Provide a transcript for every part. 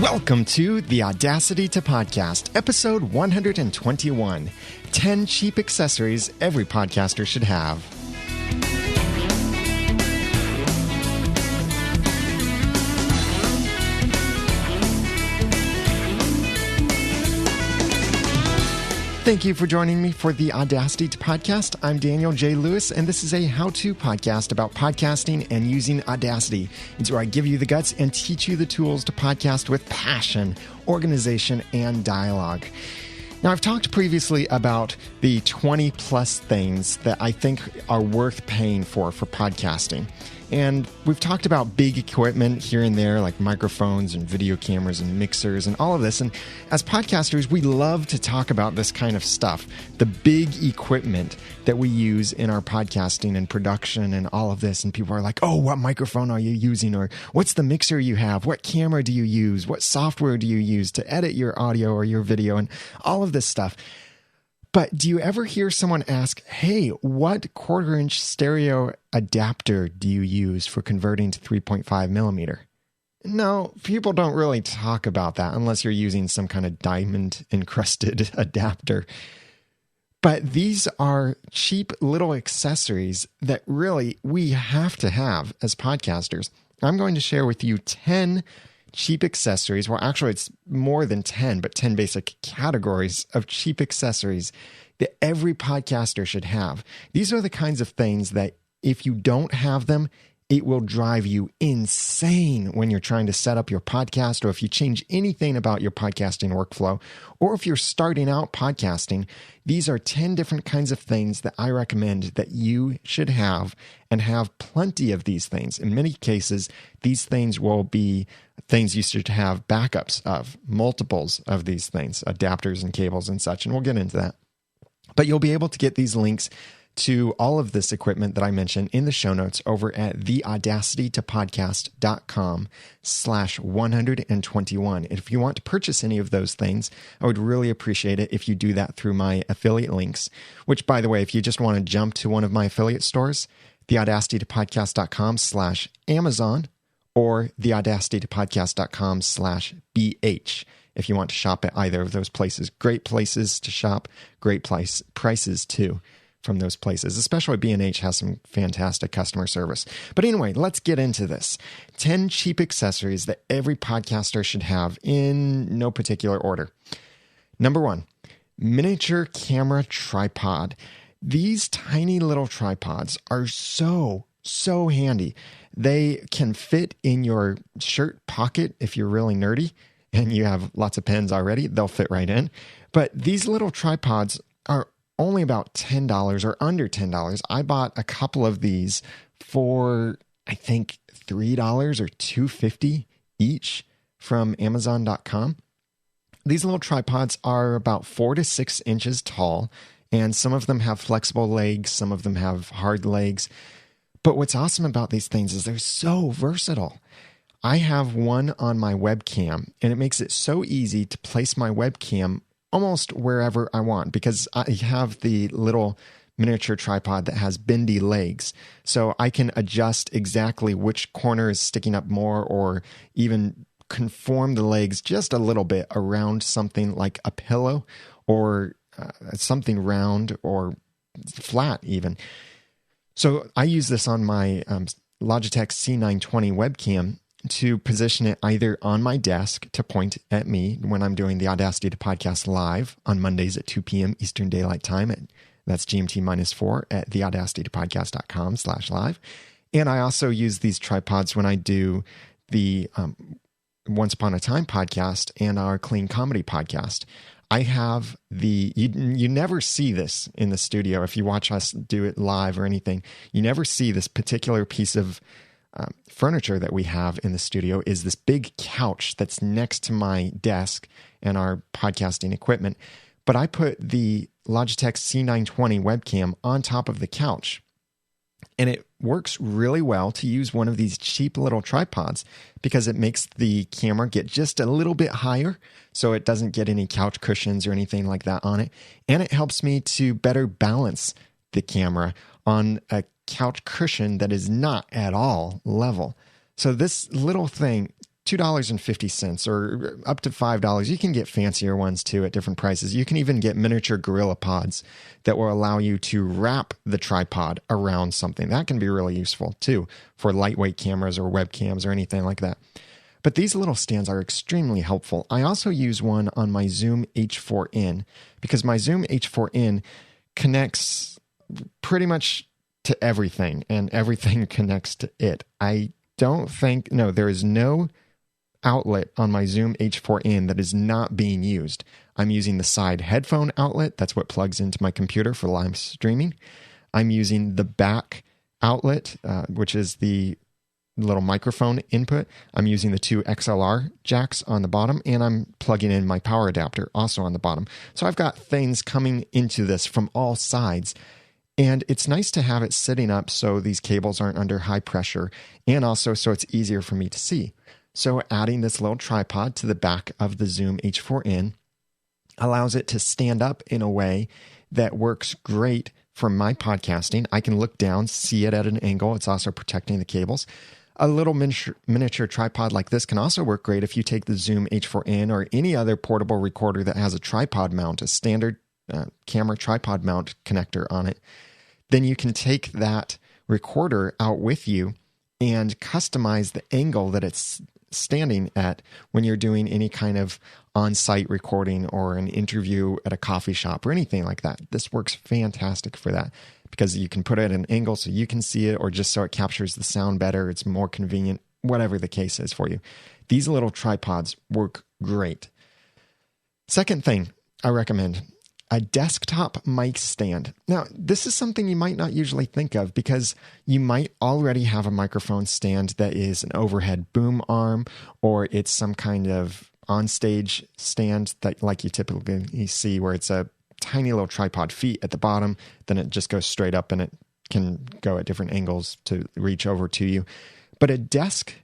Welcome to the Audacity to Podcast, episode 121, 10 cheap accessories every podcaster should have. Thank you for joining me for the Audacity to Podcast. I'm Daniel J. Lewis, and this is a how-to podcast about podcasting and using Audacity. It's where I give you the guts and teach you the tools to podcast with passion, organization, and dialogue. Now, I've talked previously about the 20-plus things that I think are worth paying for podcasting. And we've talked about big equipment here and there, like microphones and video cameras and mixers and all of this. And as podcasters, we love to talk about this kind of stuff, the big equipment that we use in our podcasting and production and all of this. And people are like, oh, what microphone are you using? Or what's the mixer you have? What camera do you use? What software do you use to edit your audio or your video? And all of this stuff. But do you ever hear someone ask, hey, what quarter-inch stereo adapter do you use for converting to 3.5 millimeter? No, people don't really talk about that unless you're using some kind of diamond-encrusted adapter. But these are cheap little accessories that really we have to have as podcasters. I'm going to share with you 10 cheap accessories. Well, actually, it's more than 10, but 10 basic categories of cheap accessories that every podcaster should have. These are the kinds of things that if you don't have them, it will drive you insane when you're trying to set up your podcast, or if you change anything about your podcasting workflow, or if you're starting out podcasting. These are 10 different kinds of things that I recommend that you should have, and have plenty of these things. In many cases, these things will be things you should have backups of, multiples of these things, adapters and cables and such, and we'll get into that. But you'll be able to get these links to all of this equipment that I mentioned in the show notes over at theaudacitytopodcast.com/121. And if you want to purchase any of those things, I would really appreciate it if you do that through my affiliate links, which, by the way, if you just want to jump to one of my affiliate stores, theaudacitytopodcast.com/Amazon or theaudacitytopodcast.com/BH. If you want to shop at either of those places. Great places to shop, great prices too from those places, especially B&H has some fantastic customer service. But anyway, let's get into this. 10 cheap accessories that every podcaster should have in no particular order. Number 1, miniature camera tripod. These tiny little tripods are so handy. They can fit in your shirt pocket if you're really nerdy and you have lots of pens already. They'll fit right in. But these little tripods are only about $10 or under $10. I bought a couple of these for, I think, $3 or $2.50 each from Amazon.com. These little tripods are about 4 to 6 inches tall, and some of them have flexible legs, some of them have hard legs. But what's awesome about these things is they're so versatile. I have one on my webcam, and it makes it so easy to place my webcam almost wherever I want, because I have the little miniature tripod that has bendy legs. So I can adjust exactly which corner is sticking up more, or even conform the legs just a little bit around something like a pillow, or something round or flat even. So I use this on my Logitech C920 webcam to position it either on my desk to point at me when I'm doing the Audacity to Podcast live on Mondays at 2 p.m. Eastern Daylight Time. That's GMT-4 at theaudacitytopodcast.com/live. And I also use these tripods when I do the Once Upon a Time podcast and our Clean Comedy podcast. I have you never see this in the studio. If you watch us do it live or anything, you never see this particular piece of furniture that we have in the studio is this big couch that's next to my desk and our podcasting equipment. But I put the Logitech C920 webcam on top of the couch, and it works really well to use one of these cheap little tripods because it makes the camera get just a little bit higher so it doesn't get any couch cushions or anything like that on it. And it helps me to better balance the camera on a couch cushion that is not at all level. So this little thing $2.50 or up to $5. You can get fancier ones too at different prices. You can even get miniature gorilla pods that will allow you to wrap the tripod around something. That can be really useful too for lightweight cameras or webcams or anything like that. But these little stands are extremely helpful. I also use one on my Zoom H4n because my Zoom H4n connects pretty much to everything, and everything connects to it. There is no outlet on my Zoom H4n that is not being used. I'm using the side headphone outlet. That's what plugs into my computer for live streaming. I'm using the back outlet, which is the little microphone input. I'm using the 2 XLR jacks on the bottom, and I'm plugging in my power adapter also on the bottom. So I've got things coming into this from all sides. And it's nice to have it sitting up so these cables aren't under high pressure, and also so it's easier for me to see. So adding this little tripod to the back of the Zoom H4n allows it to stand up in a way that works great for my podcasting. I can look down, see it at an angle. It's also protecting the cables. A little miniature tripod like this can also work great if you take the Zoom H4n or any other portable recorder that has a tripod mount, a standard camera tripod mount connector on it. Then you can take that recorder out with you and customize the angle that it's standing at when you're doing any kind of on-site recording or an interview at a coffee shop or anything like that. This works fantastic for that because you can put it at an angle so you can see it, or just so it captures the sound better. It's more convenient, whatever the case is for you. These little tripods work great. Second thing I recommend, a desktop mic stand. Now, this is something you might not usually think of because you might already have a microphone stand that is an overhead boom arm, or it's some kind of onstage stand that like you typically see where it's a tiny little tripod feet at the bottom, then it just goes straight up and it can go at different angles to reach over to you. But a desktop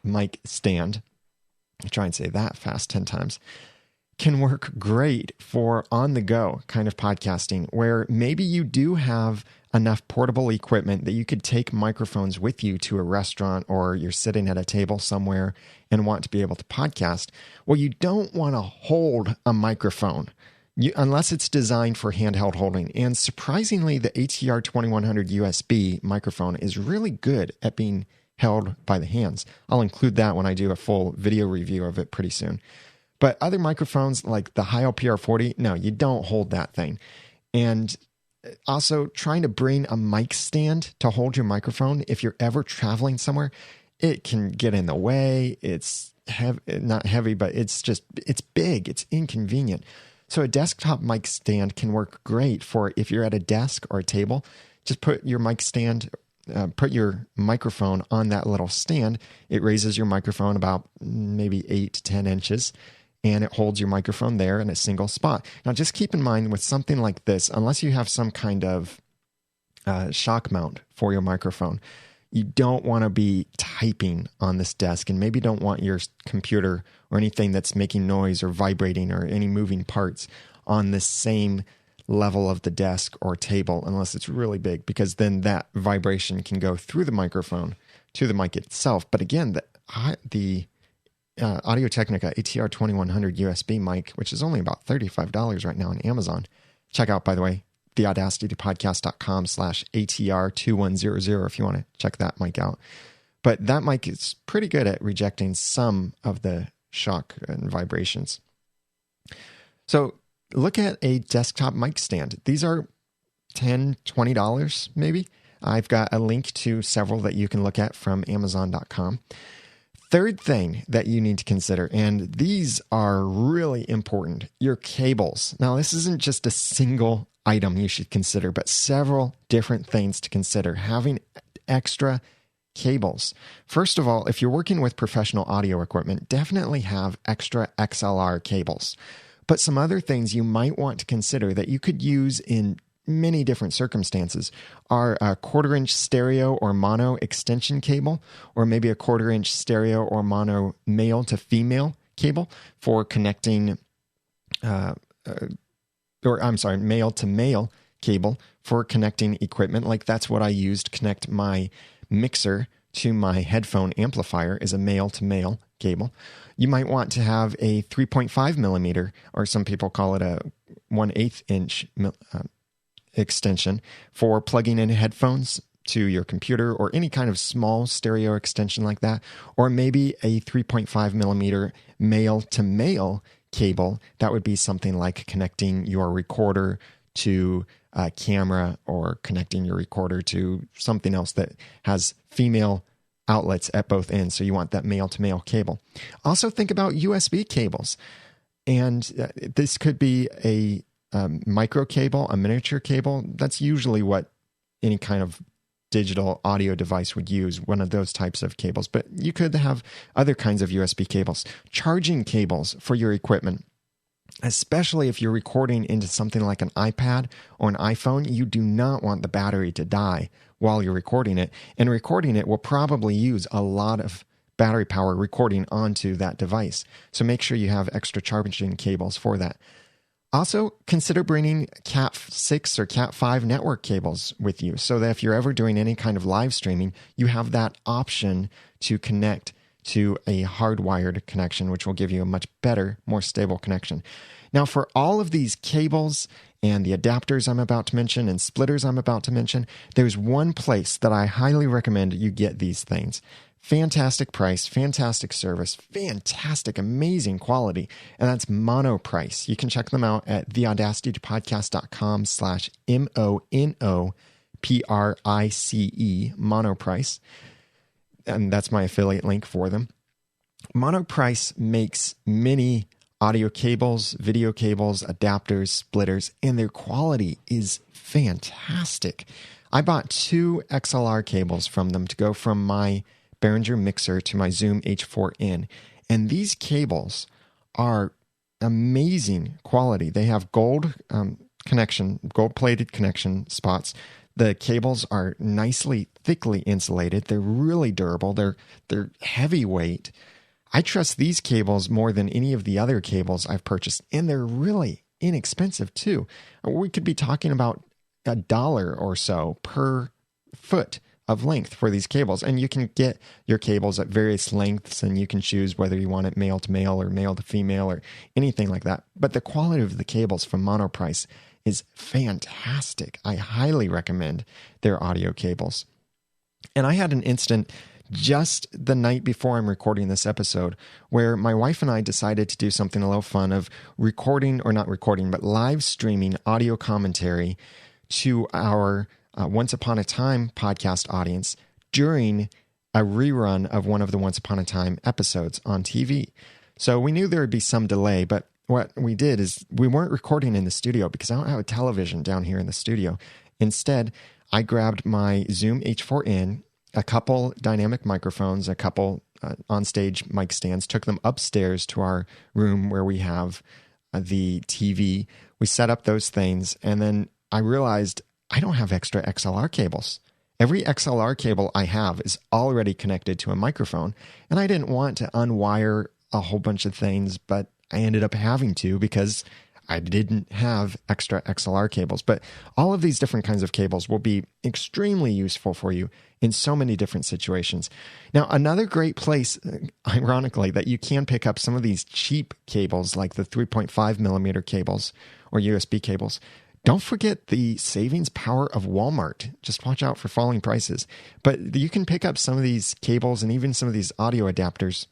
mic stand, I try and say that fast 10 times, can work great for on-the-go kind of podcasting where maybe you do have enough portable equipment that you could take microphones with you to a restaurant, or you're sitting at a table somewhere and want to be able to podcast. Well, you don't want to hold a microphone unless it's designed for handheld holding. And surprisingly, the ATR2100 USB microphone is really good at being held by the hands. I'll include that when I do a full video review of it pretty soon. But other microphones like the Heil PR40, no, you don't hold that thing. And also trying to bring a mic stand to hold your microphone, if you're ever traveling somewhere, it can get in the way. It's not heavy, but it's big. It's inconvenient. So a desktop mic stand can work great for if you're at a desk or a table. Just put your mic stand, put your microphone on that little stand. It raises your microphone about maybe 8 to 10 inches. And it holds your microphone there in a single spot. Now, just keep in mind with something like this, unless you have some kind of shock mount for your microphone, you don't want to be typing on this desk, and maybe don't want your computer or anything that's making noise or vibrating or any moving parts on the same level of the desk or table unless it's really big, because then that vibration can go through the microphone to the mic itself. But again, the Audio-Technica ATR2100 USB mic, which is only about $35 right now on Amazon. Check out, by the way, theaudacitypodcast.com/ATR2100 if you want to check that mic out. But that mic is pretty good at rejecting some of the shock and vibrations. So look at a desktop mic stand. These are $10, $20 maybe. I've got a link to several that you can look at from Amazon.com. Third thing that you need to consider, and these are really important, your cables. Now, this isn't just a single item you should consider, but several different things to consider. Having extra cables. First of all, if you're working with professional audio equipment, definitely have extra XLR cables. But some other things you might want to consider that you could use in many different circumstances are a 1/4-inch stereo or mono extension cable, or maybe a 1/4-inch stereo or mono male to female cable for connecting, male to male cable for connecting equipment. Like that's what I used to connect my mixer to my headphone amplifier is a male-to-male cable. You might want to have a 3.5 millimeter, or some people call it a 1/8 inch extension for plugging in headphones to your computer or any kind of small stereo extension like that. Or maybe a 3.5 millimeter male-to-male cable. That would be something like connecting your recorder to a camera or connecting your recorder to something else that has female outlets at both ends. So you want that male-to-male cable. Also think about USB cables. And this could be a micro cable, a miniature cable. That's usually what any kind of digital audio device would use, one of those types of cables. But you could have other kinds of USB cables. Charging cables for your equipment, especially if you're recording into something like an iPad or an iPhone, you do not want the battery to die while you're recording it. And recording it will probably use a lot of battery power recording onto that device. So make sure you have extra charging cables for that. Also, consider bringing Cat6 or Cat5 network cables with you so that if you're ever doing any kind of live streaming, you have that option to connect to a hardwired connection, which will give you a much better, more stable connection. Now, for all of these cables and the adapters I'm about to mention and splitters I'm about to mention, there's one place that I highly recommend you get these things. Fantastic price, fantastic service, fantastic, amazing quality, and that's Monoprice. You can check them out at theaudacitypodcast.com/MONOPRICE, Monoprice. And that's my affiliate link for them. Monoprice makes many audio cables, video cables, adapters, splitters, and their quality is fantastic. I bought 2 XLR cables from them to go from my Behringer mixer to my Zoom H4n. And these cables are amazing quality. They have gold-plated connection spots. The cables are nicely, thickly insulated. They're really durable. They're heavyweight. I trust these cables more than any of the other cables I've purchased, and they're really inexpensive too. We could be talking about $1 or so per foot of length for these cables, and you can get your cables at various lengths, and you can choose whether you want it male to male or male to female or anything like that. But the quality of the cables from Monoprice is fantastic. I highly recommend their audio cables. And I had an instant just the night before I'm recording this episode where my wife and I decided to do something a little fun of recording, or not recording, but live streaming audio commentary to our Once Upon a Time podcast audience during a rerun of one of the Once Upon a Time episodes on TV. So we knew there would be some delay, but what we did is we weren't recording in the studio because I don't have a television down here in the studio. Instead, I grabbed my Zoom H4n, a couple dynamic microphones, a couple onstage mic stands, took them upstairs to our room where we have the TV. We set up those things, and then I realized I don't have extra XLR cables. Every XLR cable I have is already connected to a microphone, and I didn't want to unwire a whole bunch of things, but I ended up having to because I didn't have extra XLR cables. But all of these different kinds of cables will be extremely useful for you in so many different situations. Now, another great place, ironically, that you can pick up some of these cheap cables like the 3.5 millimeter cables or USB cables. Don't forget the savings power of Walmart. Just watch out for falling prices. But you can pick up some of these cables and even some of these audio adapters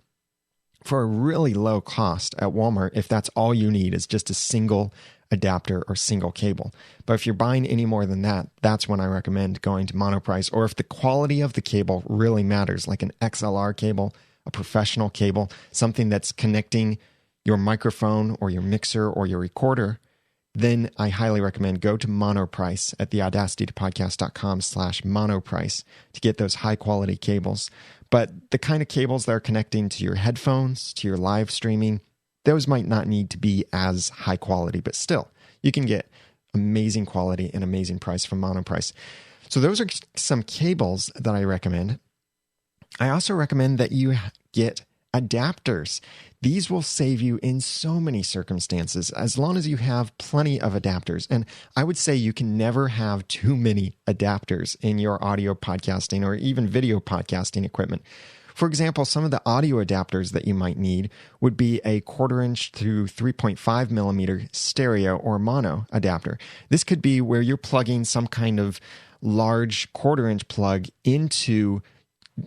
for a really low cost at Walmart if that's all you need is just a single adapter or single cable. But if you're buying any more than that, that's when I recommend going to Monoprice. Or if the quality of the cable really matters, like an XLR cable, a professional cable, something that's connecting your microphone or your mixer or your recorder, then I highly recommend go to Monoprice at theaudacitypodcast.com/Monoprice to get those high quality cables. But the kind of cables that are connecting to your headphones, to your live streaming, those might not need to be as high quality, but still, you can get amazing quality and amazing price from Monoprice. So those are some cables that I recommend. I also recommend that you get adapters. These will save you in so many circumstances as long as you have plenty of adapters. And I would say you can never have too many adapters in your audio podcasting or even video podcasting equipment. For example, some of the audio adapters that you might need would be a 1/4 inch through 3.5 millimeter stereo or mono adapter. This could be where you're plugging some kind of large 1/4 inch plug into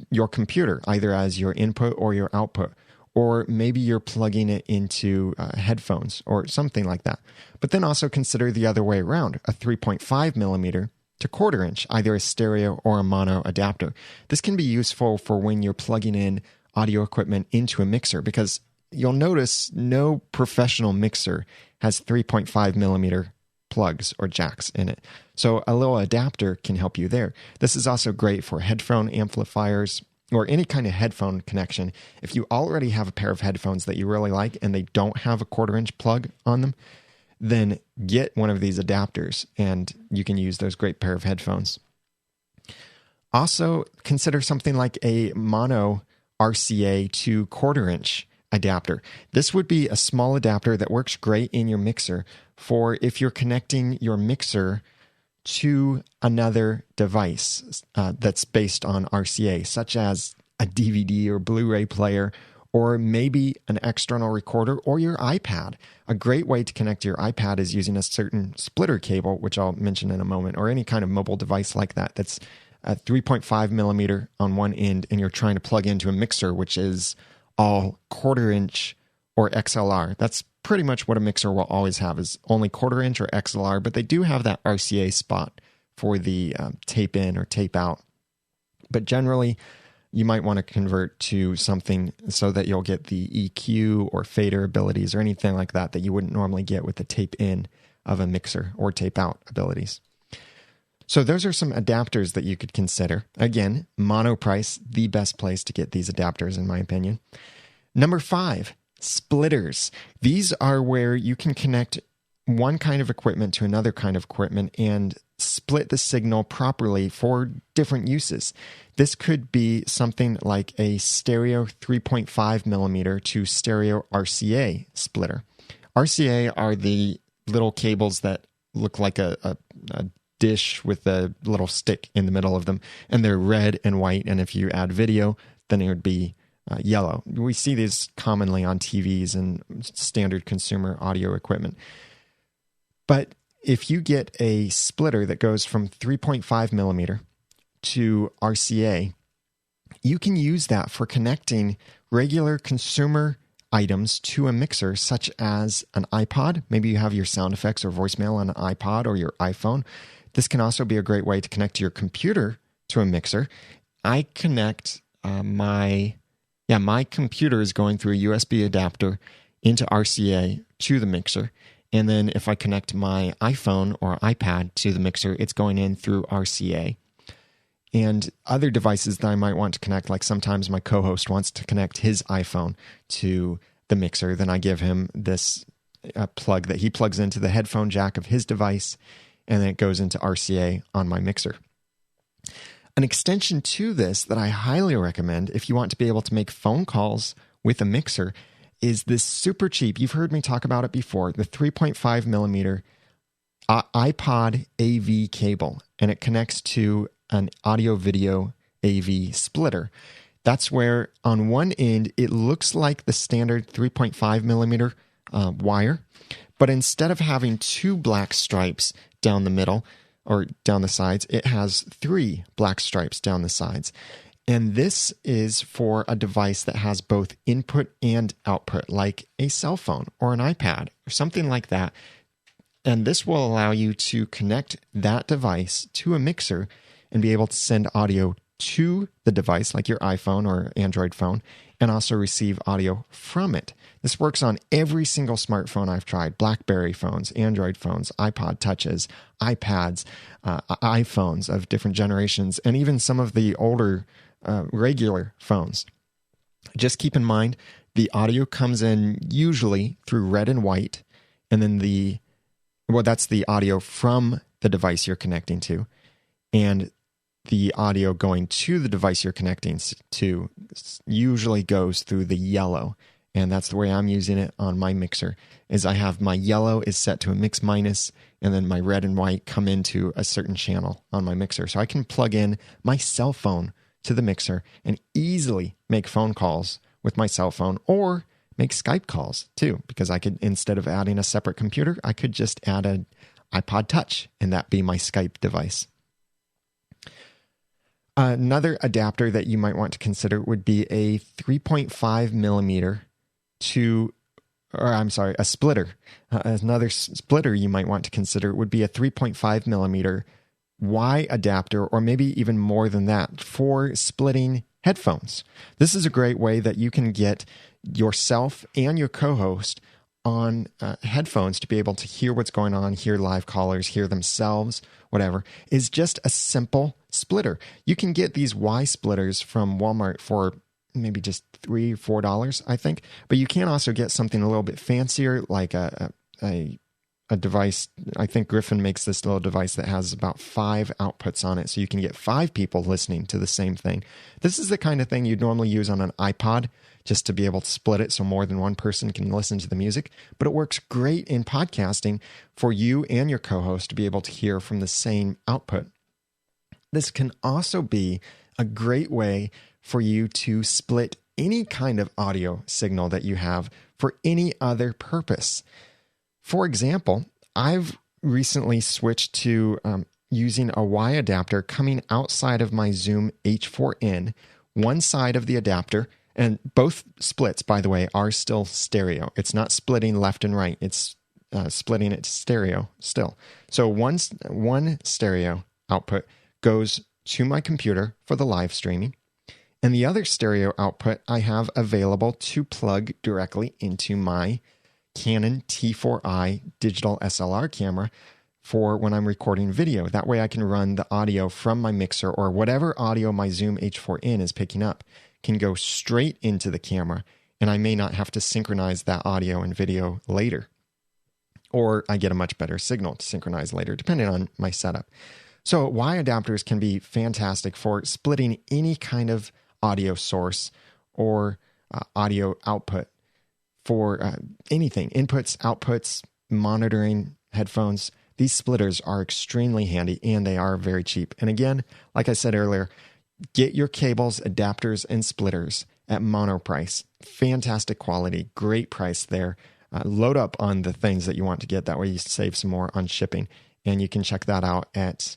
your computer, either as your input or your output. Or maybe you're plugging it into headphones or something like that. But then also consider the other way around, a 3.5 millimeter to 1/4 inch, either a stereo or a mono adapter. This can be useful for when you're plugging in audio equipment into a mixer, because you'll notice no professional mixer has 3.5 millimeter plugs or jacks in it. So a little adapter can help you there. This is also great for headphone amplifiers or any kind of headphone connection. If you already have a pair of headphones that you really like and they don't have a 1/4 inch plug on them, then get one of these adapters and you can use those great pair of headphones. Also, consider something like a mono RCA to 1/4 inch adapter. This would be a small adapter that works great in your mixer for if you're connecting your mixer to another device that's based on RCA, such as a DVD or Blu-ray player, or maybe an external recorder or your iPad. A great way to connect your iPad is using a certain splitter cable, which I'll mention in a moment, or any kind of mobile device like that that's a 3.5 millimeter on one end, and you're trying to plug into a mixer, which is all 1/4 inch or XLR. That's pretty much what a mixer will always have, is only 1/4 inch or XLR, but they do have that RCA spot for the tape in or tape out. But generally, you might want to convert to something so that you'll get the EQ or fader abilities or anything like that that you wouldn't normally get with the tape in of a mixer or tape out abilities. So those are some adapters that you could consider. Again, Monoprice, the best place to get these adapters in my opinion. Number 5, splitters. These are where you can connect one kind of equipment to another kind of equipment and split the signal properly for different uses. This could be something like a stereo 3.5 millimeter to stereo RCA splitter. RCA are the little cables that look like a dish with a little stick in the middle of them, and they're red and white, and if you add video, then it would be yellow. We see these commonly on TVs and standard consumer audio equipment. But if you get a splitter that goes from 3.5 millimeter to RCA, you can use that for connecting regular consumer items to a mixer, such as an iPod. Maybe you have your sound effects or voicemail on an iPod or your iPhone. This can also be a great way to connect your computer to a mixer. I connect my computer is going through a USB adapter into RCA to the mixer. And then if I connect my iPhone or iPad to the mixer, it's going in through RCA. And other devices that I might want to connect, like sometimes my co-host wants to connect his iPhone to the mixer, then I give him this plug that he plugs into the headphone jack of his device, and then it goes into RCA on my mixer. An extension to this that I highly recommend if you want to be able to make phone calls with a mixer is this super cheap, you've heard me talk about it before, the 3.5 millimeter iPod AV cable, and it connects to an audio-video AV splitter. That's where on one end, it looks like the standard 3.5 millimeter wire, but instead of having 2 black stripes down the middle or down the sides, it has 3 black stripes down the sides. And this is for a device that has both input and output, like a cell phone or an iPad or something like that. And this will allow you to connect that device to a mixer and be able to send audio to the device, like your iPhone or Android phone, and also receive audio from it. This works on every single smartphone I've tried: BlackBerry phones, Android phones, iPod Touches, iPads, iPhones of different generations, and even some of the older regular phones. Just keep in mind, the audio comes in usually through red and white, and then that's the audio from the device you're connecting to. And the audio going to the device you're connecting to usually goes through the yellow. And that's the way I'm using it on my mixer, is I have my yellow is set to a mix minus, and then my red and white come into a certain channel on my mixer. So I can plug in my cell phone to the mixer and easily make phone calls with my cell phone, or make Skype calls too, because I could, instead of adding a separate computer, I could just add an iPod Touch and that be my Skype device. Another adapter that you might want to consider would be a 3.5 millimeter a splitter. Another splitter you might want to consider would be a 3.5 millimeter Y adapter, or maybe even more than that, for splitting headphones. This is a great way that you can get yourself and your co-host on headphones to be able to hear what's going on, hear live callers, hear themselves, whatever, is just a simple splitter. You can get these Y splitters from Walmart for maybe just $3 or $4, I think. But you can also get something a little bit fancier, like a device. I think Griffin makes this little device that has about 5 outputs on it, so you can get 5 people listening to the same thing. This is the kind of thing you'd normally use on an iPod, just to be able to split it so more than one person can listen to the music. But it works great in podcasting for you and your co-host to be able to hear from the same output. This can also be a great way for you to split any kind of audio signal that you have for any other purpose. For example, I've recently switched to using a Y adapter coming outside of my Zoom H4n. One side of the adapter, and both splits, by the way, are still stereo. It's not splitting left and right. It's splitting it stereo still. So one stereo output goes to my computer for the live streaming, and the other stereo output I have available to plug directly into my Canon T4i digital SLR camera for when I'm recording video. That way I can run the audio from my mixer, or whatever audio my Zoom H4n is picking up can go straight into the camera, and I may not have to synchronize that audio and video later. Or I get a much better signal to synchronize later, depending on my setup. So Y adapters can be fantastic for splitting any kind of audio source or audio output for anything, inputs, outputs, monitoring, headphones. These splitters are extremely handy, and they are very cheap. And again, like I said earlier, get your cables, adapters, and splitters at Monoprice. Fantastic quality, great price there. Load up on the things that you want to get. That way you save some more on shipping. And you can check that out at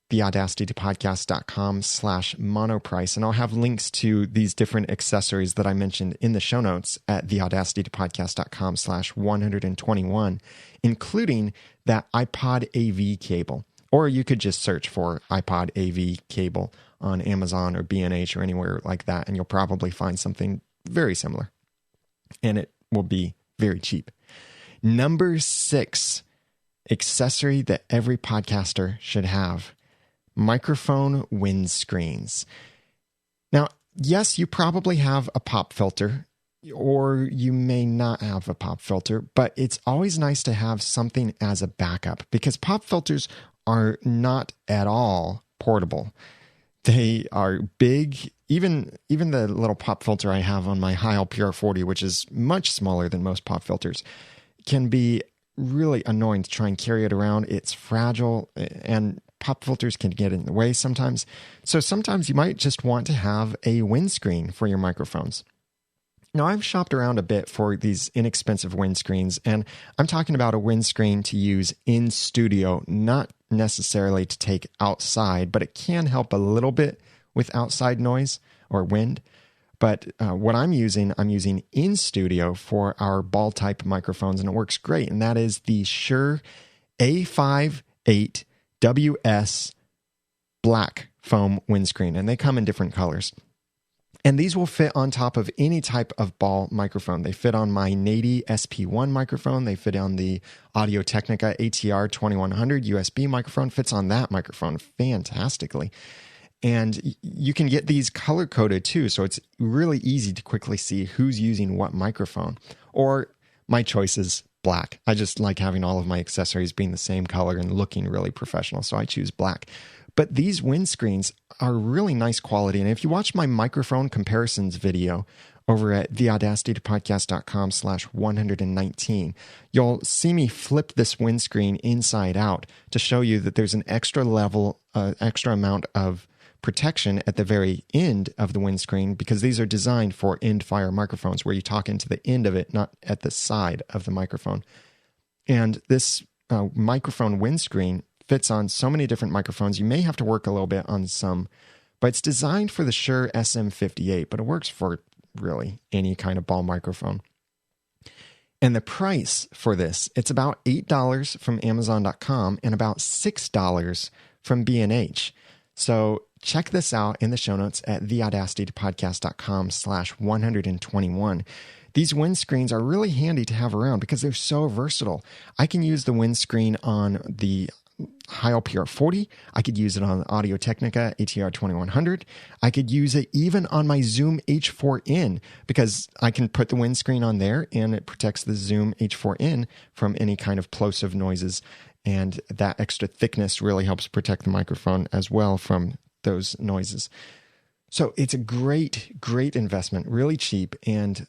theaudacitypodcast.com/monoprice. And I'll have links to these different accessories that I mentioned in the show notes at theaudacitypodcast.com/121, including that iPod AV cable. Or you could just search for iPod AV cable on Amazon or B&H or anywhere like that, and you'll probably find something very similar. And it will be very cheap. Number 6 accessory that every podcaster should have: microphone windscreens. Now, yes, you probably have a pop filter, or you may not have a pop filter, but it's always nice to have something as a backup, because pop filters are not at all portable. They are big. Even the little pop filter I have on my Heil PR40, which is much smaller than most pop filters, can be really annoying to try and carry it around. It's fragile, and pop filters can get in the way sometimes. So sometimes you might just want to have a windscreen for your microphones. Now, I've shopped around a bit for these inexpensive windscreens, and I'm talking about a windscreen to use in studio, not necessarily to take outside, but it can help a little bit with outside noise or wind. But what I'm using in studio for our ball type microphones, and it works great. And that is the Shure A58WS black foam windscreen. And they come in different colors. And these will fit on top of any type of ball microphone. They fit on my Nady SP1 microphone. They fit on the Audio-Technica ATR 2100 USB microphone. Fits on that microphone fantastically. And you can get these color-coded too, so it's really easy to quickly see who's using what microphone. Or my choice is black. I just like having all of my accessories being the same color and looking really professional, so I choose black. But these windscreens are really nice quality. And if you watch my microphone comparisons video over at theaudacitypodcast.com/119, you'll see me flip this windscreen inside out to show you that there's an extra amount of protection at the very end of the windscreen, because these are designed for end-fire microphones where you talk into the end of it, not at the side of the microphone. And this microphone windscreen fits on so many different microphones. You may have to work a little bit on some, but it's designed for the Shure SM58, but it works for really any kind of ball microphone. And the price for this, it's about $8 from Amazon.com and about $6 from B&H. So check this out in the show notes at theaudacitypodcast.com/121. These windscreens are really handy to have around because they're so versatile. I can use the windscreen on the Heil PR40. I could use it on the Audio-Technica ATR 2100. I could use it even on my Zoom H4n because I can put the windscreen on there and it protects the Zoom H4n from any kind of plosive noises. And that extra thickness really helps protect the microphone as well from those noises. So it's a great, great investment, really cheap and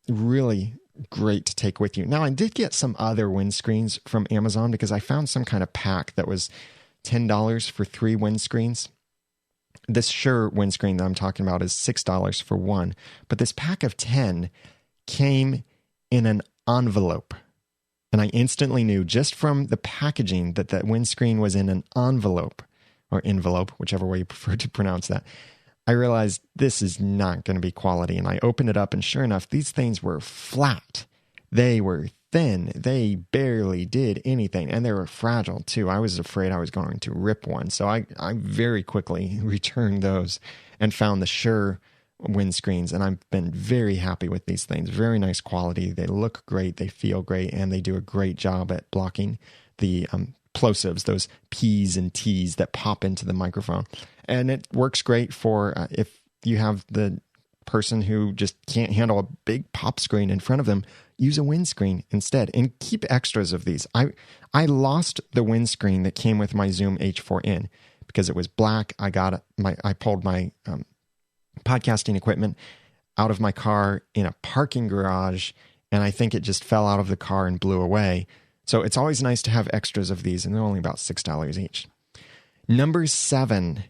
really great to take with you. Now, I did get some other windscreens from Amazon because I found some kind of pack that was $10 for 3 windscreens. This Shure windscreen that I'm talking about is $6 for 1, but this pack of 10 came in an envelope. And I instantly knew just from the packaging that that windscreen was in an envelope, or envelope, whichever way you prefer to pronounce that. I realized this is not going to be quality. And I opened it up, and sure enough, these things were flat. They were thin. They barely did anything. And they were fragile, too. I was afraid I was going to rip one. So I very quickly returned those and found the Shure windscreens. And I've been very happy with these things. Very nice quality. They look great. They feel great. And they do a great job at blocking the plosives, those P's and T's that pop into the microphone. And it works great for if you have the person who just can't handle a big pop screen in front of them, use a windscreen instead and keep extras of these. I lost the windscreen that came with my Zoom H4n because it was black. I pulled my podcasting equipment out of my car in a parking garage, and I think it just fell out of the car and blew away. So it's always nice to have extras of these, and they're only about $6 each. Number 7,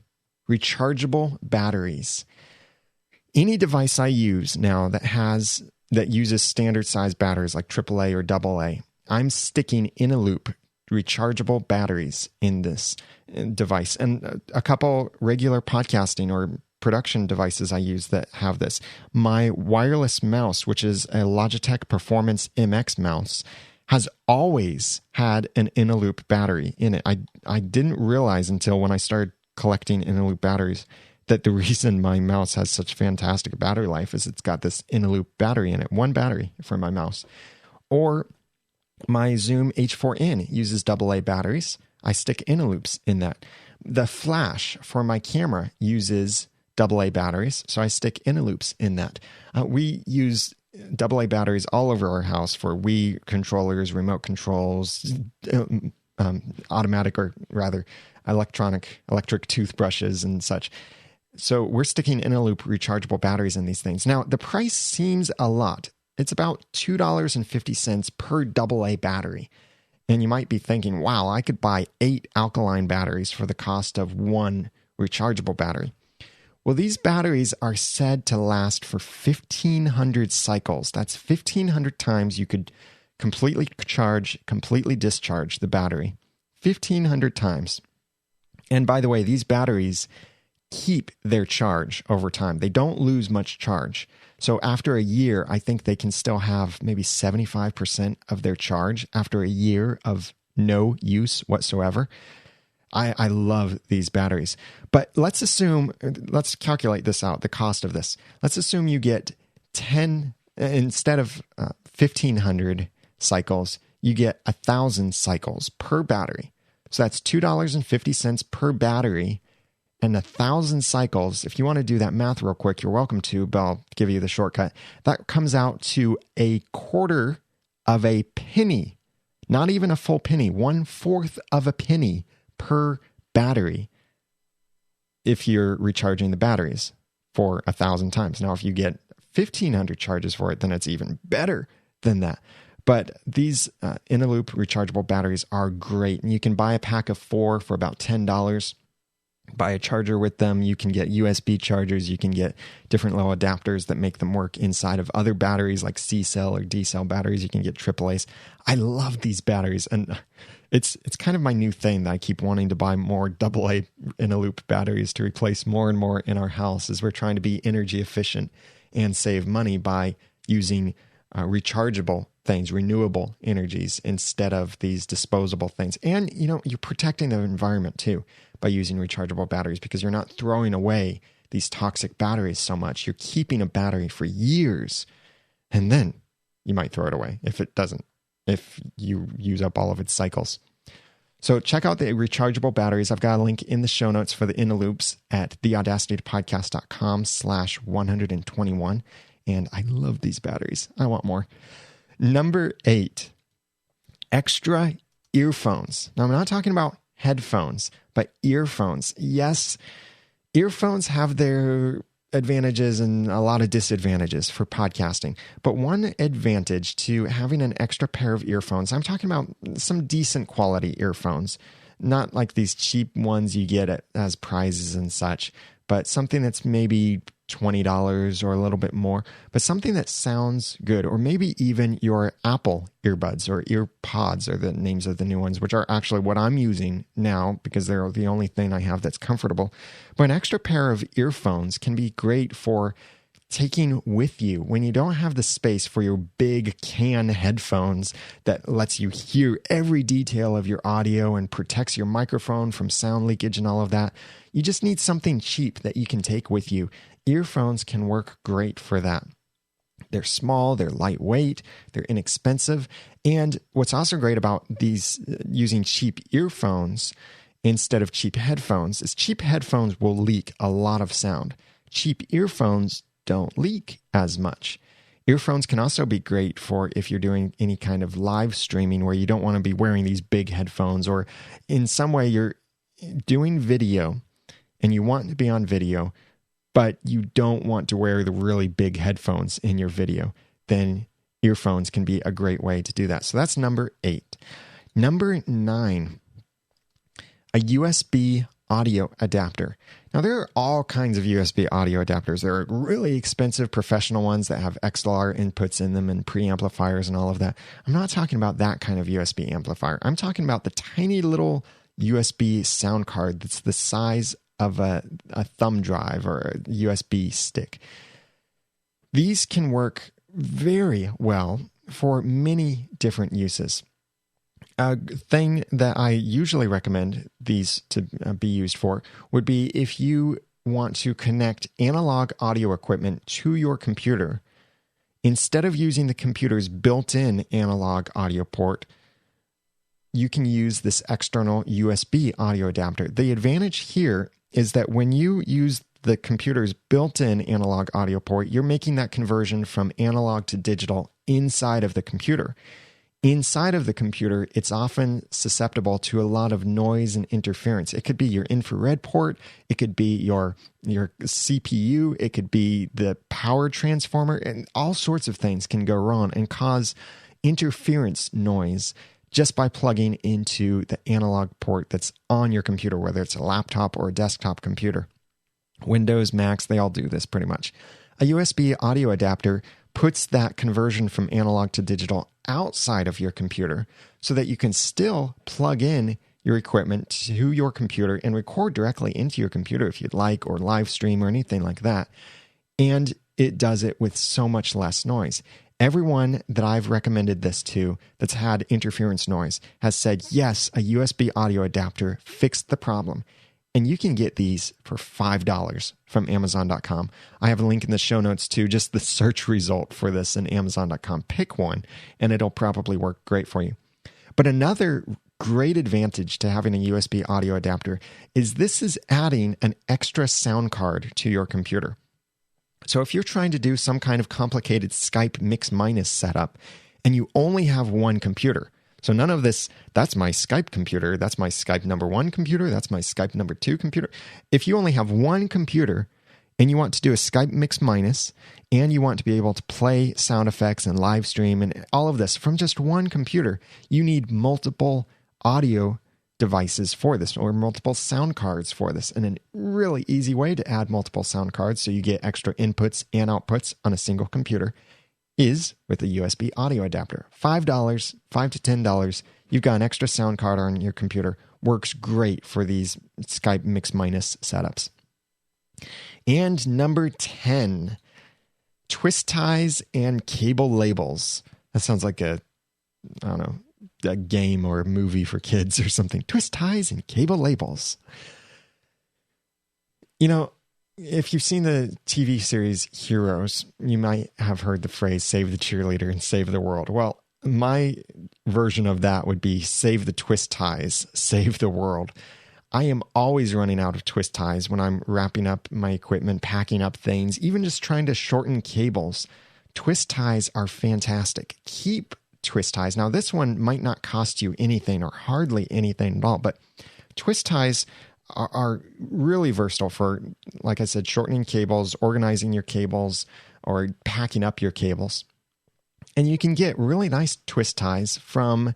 rechargeable batteries. Any device I use now that uses standard size batteries like AAA or AA, I'm sticking in a loop rechargeable batteries in this device. And a couple regular podcasting or production devices I use that have this. My wireless mouse, which is a Logitech Performance MX mouse, has always had an in-a-loop battery in it. I didn't realize until when I started collecting in-a-loop batteries that the reason my mouse has such fantastic battery life is it's got this in-a-loop battery in it. One battery for my mouse. Or my Zoom H4n uses AA batteries. I stick in-a-loops in that. The flash for my camera uses AA batteries, so I stick in-a-loops in that. We use AA batteries all over our house for Wii controllers, remote controls, automatic or rather electric toothbrushes and such. So we're sticking in a loop rechargeable batteries in these things. Now, the price seems a lot. It's about $2.50 per AA battery. And you might be thinking, wow, I could buy 8 alkaline batteries for the cost of 1 rechargeable battery. Well, these batteries are said to last for 1,500 cycles. That's 1,500 times you could completely charge, completely discharge the battery. 1,500 times. And by the way, these batteries keep their charge over time. They don't lose much charge. So after a year, I think they can still have maybe 75% of their charge after a year of no use whatsoever. I love these batteries. But let's calculate this out, the cost of this. Let's assume you get 10, instead of 1,500 cycles, you get 1,000 cycles per battery. So that's $2.50 per battery and 1,000 cycles. If you want to do that math real quick, you're welcome to, but I'll give you the shortcut. That comes out to a quarter of a penny, not even a full penny, 1/4 of a penny per battery if you're recharging the batteries for 1,000 times. Now, if you get 1,500 charges for it, then it's even better than that. But these in-a-loop rechargeable batteries are great. And you can buy a pack of 4 for about $10. Buy a charger with them. You can get USB chargers. You can get different little adapters that make them work inside of other batteries like C-cell or D-cell batteries. You can get AAAs. I love these batteries. And it's kind of my new thing that I keep wanting to buy more AA in-a-loop batteries to replace more and more in our house, as we're trying to be energy efficient and save money by using rechargeable things, renewable energies, instead of these disposable things. And, you're protecting the environment too by using rechargeable batteries, because you're not throwing away these toxic batteries so much. You're keeping a battery for years, and then you might throw it away if you use up all of its cycles. So check out the rechargeable batteries. I've got a link in the show notes for the in-a-loops at theaudacitypodcast.com/121. And I love these batteries. I want more. Number 8, extra earphones. Now, I'm not talking about headphones, but earphones. Yes, earphones have their advantages and a lot of disadvantages for podcasting. But one advantage to having an extra pair of earphones, I'm talking about some decent quality earphones, not like these cheap ones you get as prizes and such, but something that's maybe $20 or a little bit more, but something that sounds good. Or maybe even your Apple earbuds or earpods are the names of the new ones, which are actually what I'm using now because they're the only thing I have that's comfortable. But an extra pair of earphones can be great for taking with you when you don't have the space for your big can headphones that lets you hear every detail of your audio and protects your microphone from sound leakage and all of that. You just need something cheap that you can take with you. Earphones can work great for that. They're small, they're lightweight, they're inexpensive. And what's also great about these using cheap earphones instead of cheap headphones is cheap headphones will leak a lot of sound. Cheap earphones don't leak as much. Earphones can also be great for if you're doing any kind of live streaming where you don't want to be wearing these big headphones, or in some way you're doing video and you want to be on video, but you don't want to wear the really big headphones in your video, then earphones can be a great way to do that. So that's number 8. Number 9, a USB audio adapter. Now, there are all kinds of USB audio adapters. There are really expensive professional ones that have XLR inputs in them and preamplifiers and all of that. I'm not talking about that kind of USB amplifier. I'm talking about the tiny little USB sound card that's the size of a thumb drive or a USB stick. These can work very well for many different uses. A thing that I usually recommend these to be used for would be if you want to connect analog audio equipment to your computer. Instead of using the computer's built-in analog audio port, you can use this external USB audio adapter. The advantage here is that when you use the computer's built-in analog audio port, you're making that conversion from analog to digital inside of the computer. Inside of the computer, it's often susceptible to a lot of noise and interference. It could be your infrared port, it could be your CPU, it could be the power transformer, and all sorts of things can go wrong and cause interference noise just by plugging into the analog port that's on your computer, whether it's a laptop or a desktop computer. Windows, Macs, they all do this pretty much. A USB audio adapter puts that conversion from analog to digital outside of your computer so that you can still plug in your equipment to your computer and record directly into your computer if you'd like, or live stream or anything like that. And it does it with so much less noise. Everyone that I've recommended this to that's had interference noise has said, yes, a USB audio adapter fixed the problem. And you can get these for $5 from Amazon.com. I have a link in the show notes to just the search result for this in Amazon.com. Pick one, and it'll probably work great for you. But another great advantage to having a USB audio adapter is this is adding an extra sound card to your computer. So if you're trying to do some kind of complicated Skype mix minus setup and you only have one computer, So none of this, that's my Skype computer, that's my Skype number 1 computer, that's my Skype number 2 computer. If you only have one computer and you want to do a Skype mix minus, and you want to be able to play sound effects and live stream and all of this from just one computer, you need multiple audio devices for this, or multiple sound cards for this. And a really easy way to add multiple sound cards so you get extra inputs and outputs on a single computer is with a USB audio adapter. $5 to $10, you've got an extra sound card on your computer. Works great for these Skype mix minus setups. And number 10, twist ties and cable labels. That sounds like a game or a movie for kids or something. Twist ties and cable labels. You know, if you've seen the TV series Heroes, you might have heard the phrase save the cheerleader and save the world. Well, my version of that would be save the twist ties, save the world. I am always running out of twist ties when I'm wrapping up my equipment, packing up things, even just trying to shorten cables. Twist ties are fantastic. Keep twist ties. Now, this one might not cost you anything or hardly anything at all, but twist ties are really versatile for, like I said, shortening cables, organizing your cables, or packing up your cables. And you can get really nice twist ties from,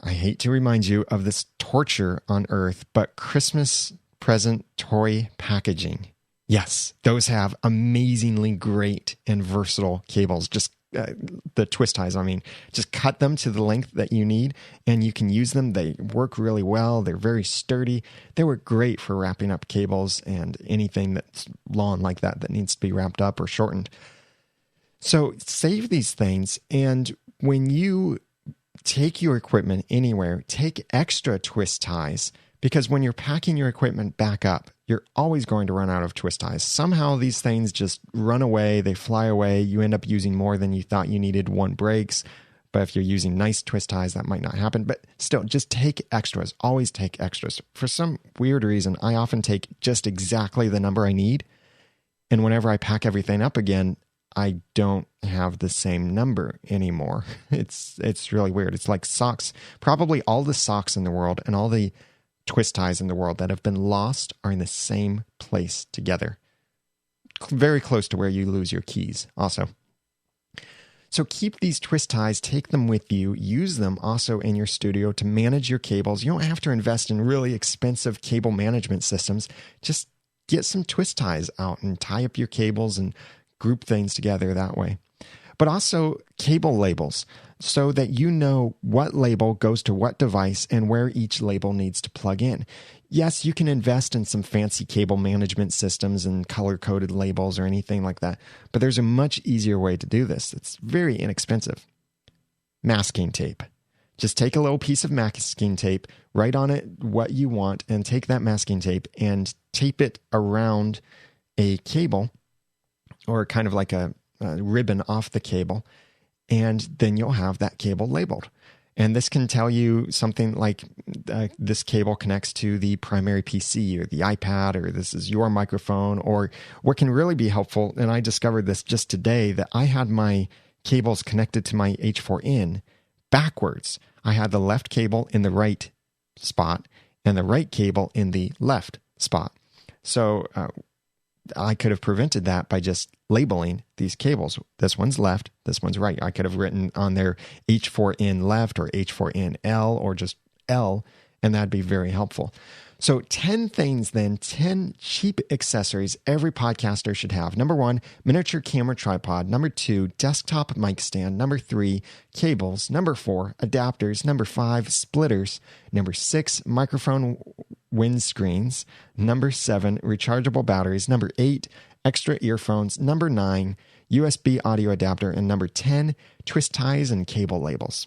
I hate to remind you of this torture on earth, but Christmas present toy packaging. Yes, those have amazingly great and versatile cables. Just the twist ties, just cut them to the length that you need and you can use them. They work really well. They're very sturdy. They work great for wrapping up cables and anything that's long like that needs to be wrapped up or shortened. So save these things, and when you take your equipment anywhere, take extra twist ties, because when you're packing your equipment back up, you're always going to run out of twist ties. Somehow these things just run away, they fly away, you end up using more than you thought you needed. One breaks, but if you're using nice twist ties, that might not happen. But still, just take extras. Always take extras. For some weird reason, I often take just exactly the number I need, and whenever I pack everything up again, I don't have the same number anymore. It's really weird. It's like socks. Probably all the socks in the world and all the twist ties in the world that have been lost are in the same place together. Very close to where you lose your keys also. So keep these twist ties, take them with you, use them also in your studio to manage your cables. You don't have to invest in really expensive cable management systems. Just get some twist ties out and tie up your cables and group things together that way. But also cable labels, so that you know what label goes to what device and where each label needs to plug in. Yes, you can invest in some fancy cable management systems and color-coded labels or anything like that, but there's a much easier way to do this. It's very inexpensive. Masking tape. Just take a little piece of masking tape, write on it what you want, and take that masking tape and tape it around a cable, or kind of like a ribbon off the cable, and then you'll have that cable labeled. And this can tell you something like this cable connects to the primary PC or the iPad, or this is your microphone, or what can really be helpful, and I discovered this just today, that I had my cables connected to my H4n backwards. I had the left cable in the right spot and the right cable in the left spot. So I could have prevented that by just labeling these cables. This one's left, this one's right. I could have written on there H4n left or H4n L or just L, and that'd be very helpful. So 10 things then, 10 cheap accessories every podcaster should have. Number 1, miniature camera tripod. Number 2, desktop mic stand. Number 3, cables. Number 4, adapters. Number 5, splitters. Number 6, microphone windscreens. Number 7, rechargeable batteries. Number 8, extra earphones. Number 9, USB audio adapter. And number 10, twist ties and cable labels.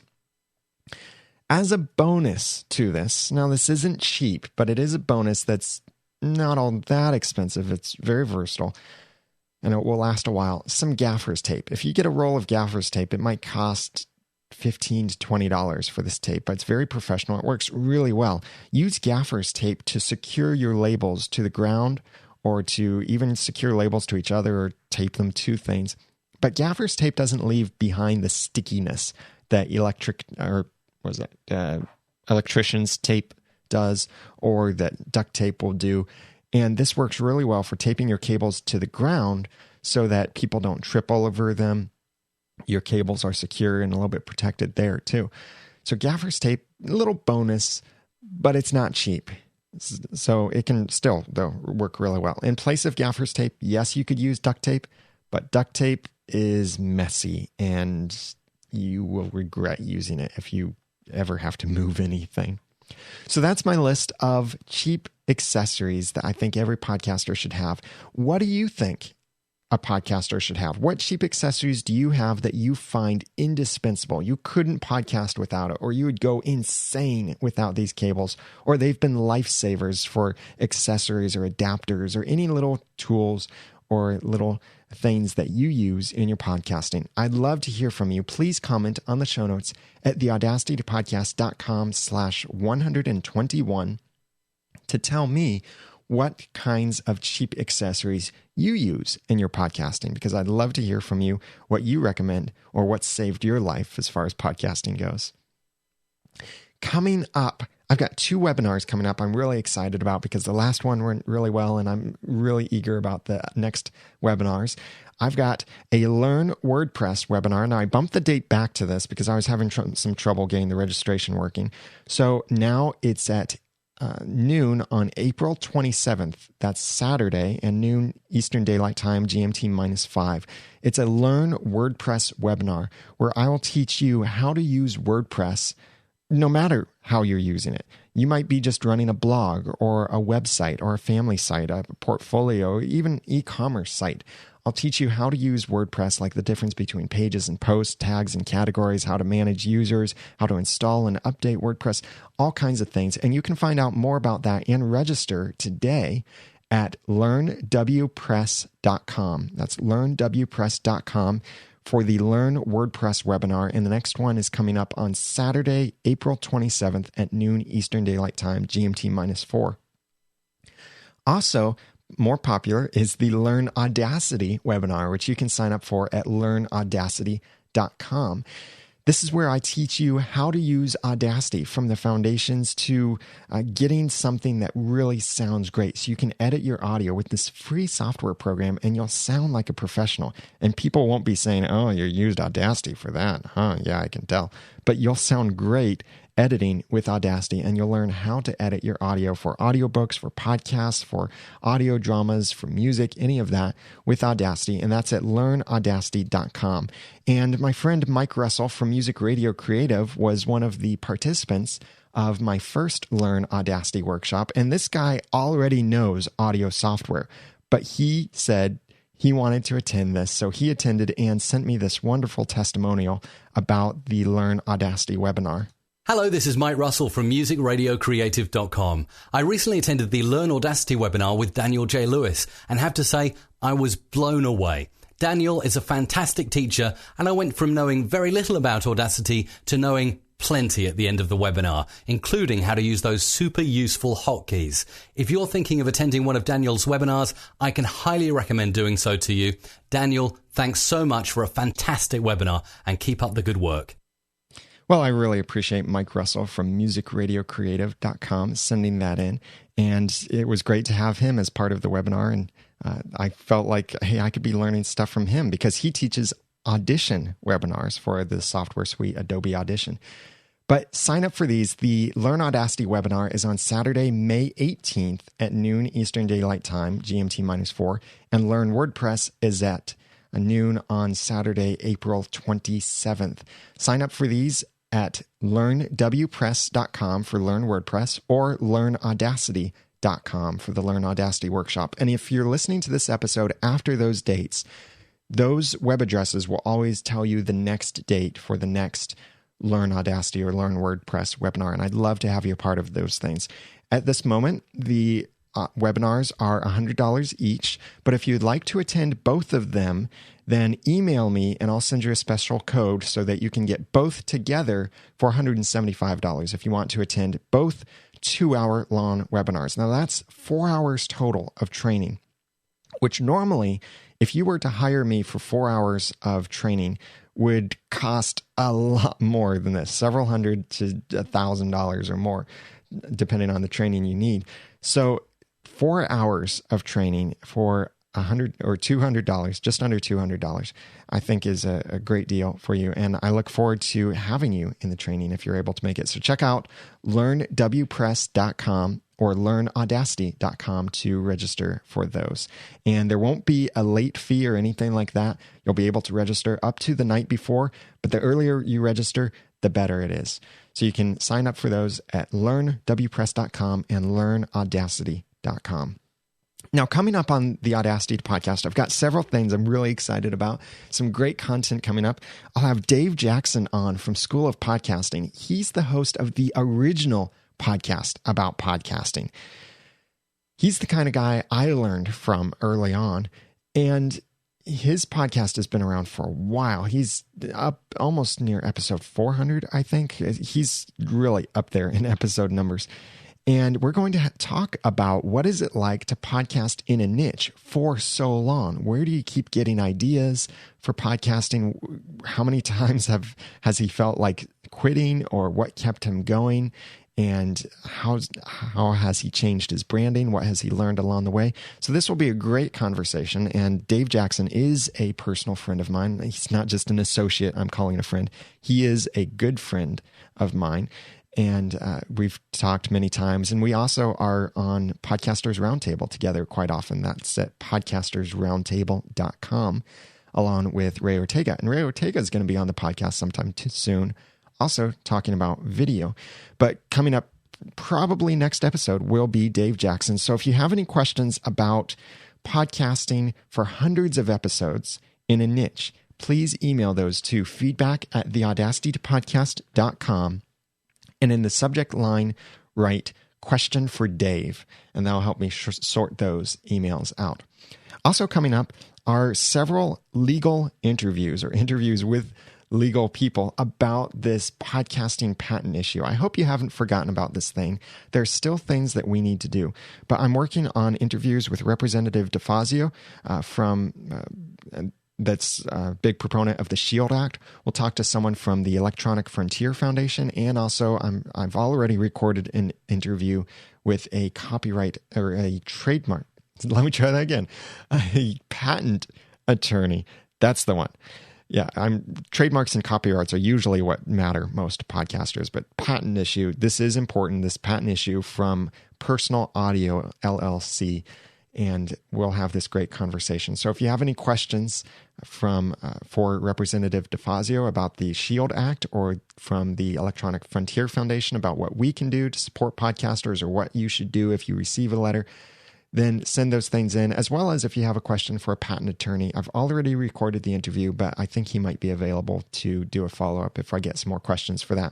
As a bonus to this, now this isn't cheap, but it is a bonus that's not all that expensive. It's very versatile, and it will last a while. Some Gaffers tape. If you get a roll of Gaffers tape, it might cost $15 to $20 for this tape, but it's very professional. It works really well. Use Gaffers tape to secure your labels to the ground, or to even secure labels to each other, or tape them to things. But Gaffers tape doesn't leave behind the stickiness that electrician's tape does, or that duct tape will do. And this works really well for taping your cables to the ground so that people don't trip all over them. Your cables are secure and a little bit protected there too. So Gaffers Tape, a little bonus, but it's not cheap. So it can still, though, work really well. In place of Gaffers Tape, yes, you could use duct tape, but duct tape is messy and you will regret using it if you ever have to move anything. So that's my list of cheap accessories that I think every podcaster should have. What do you think a podcaster should have? What cheap accessories do you have that you find indispensable? You couldn't podcast without it, or you would go insane without these cables, or they've been lifesavers for accessories or adapters or any little tools or little things that you use in your podcasting. I'd love to hear from you. Please comment on the show notes at theaudacitypodcast.com/121 to tell me what kinds of cheap accessories you use in your podcasting, because I'd love to hear from you what you recommend or what saved your life as far as podcasting goes. Coming up, I've got 2 webinars coming up I'm really excited about because the last one went really well, and I'm really eager about the next webinars. I've got a Learn WordPress webinar. Now, I bumped the date back to this because I was having some trouble getting the registration working. So now it's at noon on April 27th. That's Saturday, and noon Eastern Daylight Time, GMT -5. It's a Learn WordPress webinar where I will teach you how to use WordPress no matter how you're using it. You might be just running a blog or a website or a family site, a portfolio, even e-commerce site. I'll teach you how to use WordPress, like the difference between pages and posts, tags and categories, how to manage users, how to install and update WordPress, all kinds of things. And you can find out more about that and register today at learnwpress.com. That's learnwpress.com for the Learn WordPress webinar. And the next one is coming up on Saturday, April 27th at noon Eastern Daylight Time, GMT -4. Also, more popular is the Learn Audacity webinar, which you can sign up for at learnaudacity.com. This is where I teach you how to use Audacity, from the foundations to getting something that really sounds great. So you can edit your audio with this free software program and you'll sound like a professional. And people won't be saying, oh, you used Audacity for that. Huh? Yeah, I can tell. But you'll sound great editing with Audacity, and you'll learn how to edit your audio for audiobooks, for podcasts, for audio dramas, for music, any of that with Audacity. And that's at learnaudacity.com. And my friend Mike Russell from Music Radio Creative was one of the participants of my first Learn Audacity workshop. And this guy already knows audio software, but he said he wanted to attend this. So he attended and sent me this wonderful testimonial about the Learn Audacity webinar. Hello, this is Mike Russell from musicradiocreative.com. I recently attended the Learn Audacity webinar with Daniel J. Lewis and have to say I was blown away. Daniel is a fantastic teacher, and I went from knowing very little about Audacity to knowing plenty at the end of the webinar, including how to use those super useful hotkeys. If you're thinking of attending one of Daniel's webinars, I can highly recommend doing so to you. Daniel, thanks so much for a fantastic webinar, and keep up the good work. Well, I really appreciate Mike Russell from musicradiocreative.com sending that in. And it was great to have him as part of the webinar. And I felt like, hey, I could be learning stuff from him because he teaches Audition webinars for the software suite Adobe Audition. But sign up for these. The Learn Audacity webinar is on Saturday, May 18th at noon Eastern Daylight Time, GMT -4. And Learn WordPress is at noon on Saturday, April 27th. Sign up for these at learnwpress.com for Learn WordPress or learnaudacity.com for the Learn Audacity workshop. And if you're listening to this episode after those dates, those web addresses will always tell you the next date for the next Learn Audacity or Learn WordPress webinar. And I'd love to have you a part of those things. At this moment, the webinars are $100 each, but if you'd like to attend both of them, then email me and I'll send you a special code so that you can get both together for $175 if you want to attend both 2-hour long webinars. Now that's 4 hours total of training, which normally, if you were to hire me for 4 hours of training, would cost a lot more than this, several hundred to $1,000 or more, depending on the training you need. So 4 hours of training for $100 or $200, just under $200, I think is a great deal for you. And I look forward to having you in the training if you're able to make it. So check out learnwpress.com or learnaudacity.com to register for those. And there won't be a late fee or anything like that. You'll be able to register up to the night before, but the earlier you register, the better it is. So you can sign up for those at learnwpress.com and learnaudacity.com. Now, coming up on the Audacity podcast, I've got several things I'm really excited about. Some great content coming up. I'll have Dave Jackson on from School of Podcasting. He's the host of the original podcast about podcasting. He's the kind of guy I learned from early on, and his podcast has been around for a while. He's up almost near episode 400, I think. He's really up there in episode numbers. And we're going to talk about what is it like to podcast in a niche for so long? Where do you keep getting ideas for podcasting? How many times has he felt like quitting, or what kept him going? And how has he changed his branding? What has he learned along the way? So this will be a great conversation. And Dave Jackson is a personal friend of mine. He's not just an associate I'm calling a friend. He is a good friend of mine. And we've talked many times. And we also are on Podcasters Roundtable together quite often. That's at podcastersroundtable.com, along with Ray Ortega. And Ray Ortega is going to be on the podcast sometime soon, also talking about video. But coming up probably next episode will be Dave Jackson. So if you have any questions about podcasting for hundreds of episodes in a niche, please email those to feedback@theaudacitypodcast.com. And in the subject line, write question for Dave, and that'll help me sort those emails out. Also coming up are several legal interviews, or interviews with legal people about this podcasting patent issue. I hope you haven't forgotten about this thing. There's still things that we need to do, but I'm working on interviews with Representative DeFazio that's a big proponent of the SHIELD Act. We'll talk to someone from the Electronic Frontier Foundation, and also I've already recorded an interview with a copyright or a trademark. Let me try that again. A patent attorney. That's the one. Yeah, trademarks and copyrights are usually what matter most to podcasters, but patent issue, this is important, this patent issue from Personal Audio LLC, and we'll have this great conversation. So if you have any questions for Representative DeFazio about the SHIELD Act, or from the Electronic Frontier Foundation about what we can do to support podcasters, or what you should do if you receive a letter, then send those things in, as well as if you have a question for a patent attorney. I've already recorded the interview, but I think he might be available to do a follow-up if I get some more questions for that.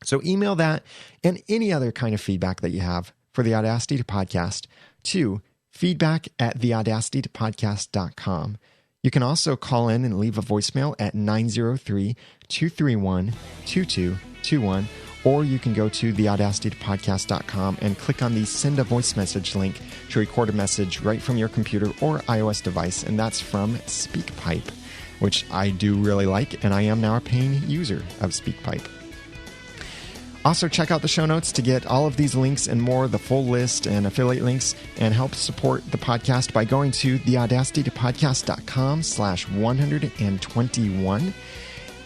So email that and any other kind of feedback that you have for the Audacity podcast to feedback@theaudacitypodcast.com. You can also call in and leave a voicemail at 903-231-2221, or you can go to theaudacitypodcast.com and click on the send a voice message link to record a message right from your computer or iOS device, and that's from SpeakPipe, which I do really like, and I am now a paying user of SpeakPipe. Also, check out the show notes to get all of these links and more, the full list and affiliate links, and help support the podcast by going to theaudacitypodcast.com/121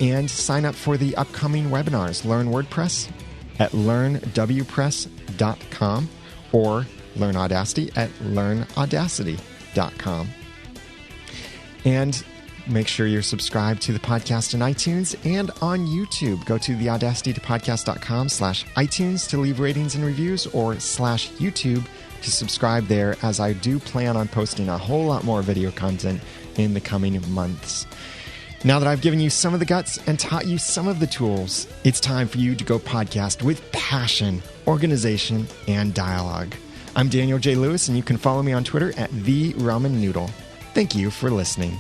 and sign up for the upcoming webinars. Learn WordPress at learnwpress.com or learn Audacity at learnaudacity.com. And make sure you're subscribed to the podcast in iTunes and on YouTube. Go to theaudacitypodcast.com/iTunes to leave ratings and reviews, or /YouTube to subscribe there, as I do plan on posting a whole lot more video content in the coming months. Now that I've given you some of the guts and taught you some of the tools, it's time for you to go podcast with passion, organization, and dialogue. I'm Daniel J. Lewis, and you can follow me on Twitter at @TheRamenNoodle. Thank you for listening.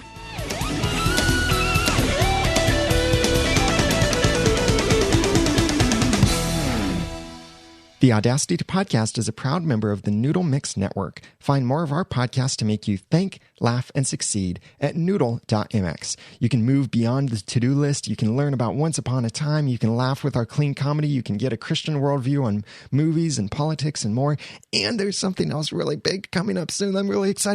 The Audacity to Podcast is a proud member of the Noodle Mix Network. Find more of our podcasts to make you think, laugh, and succeed at noodle.mx. You can move beyond the to-do list. You can learn about Once Upon a Time. You can laugh with our clean comedy. You can get a Christian worldview on movies and politics and more. And there's something else really big coming up soon. I'm really excited.